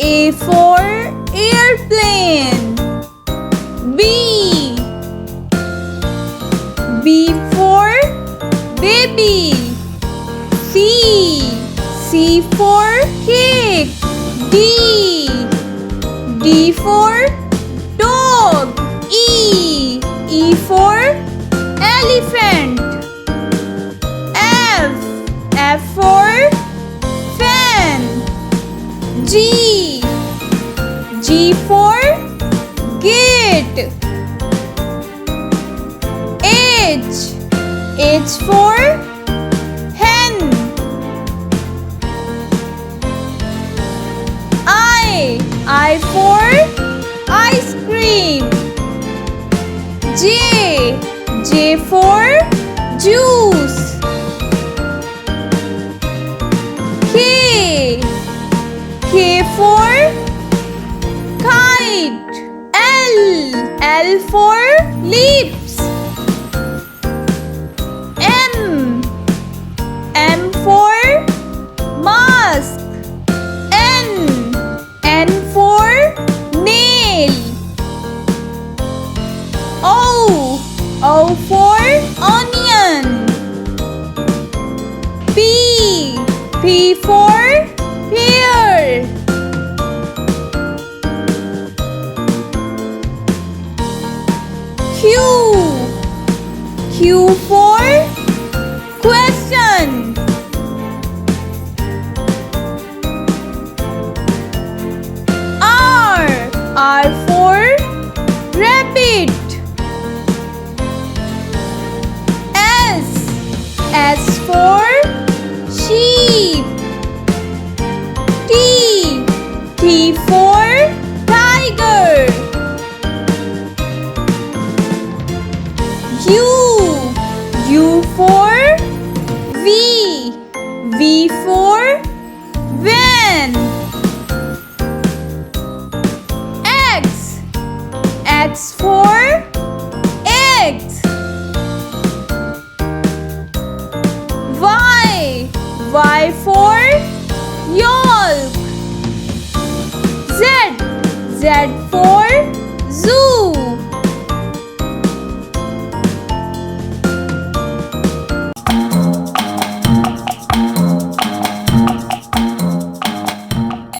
A for airplane. B for baby. C for cake. D for dog. E for elephant. F for fan. G for gate. H for hen. I for ice cream. J for juice. K for kite. L for lips. M for mask. N for nail. O for onion. P for pear. Q for question. R for rabbit. S for sheep. T for tiger. U for V for van. X for eggs. Y for yolk. Z for zoo.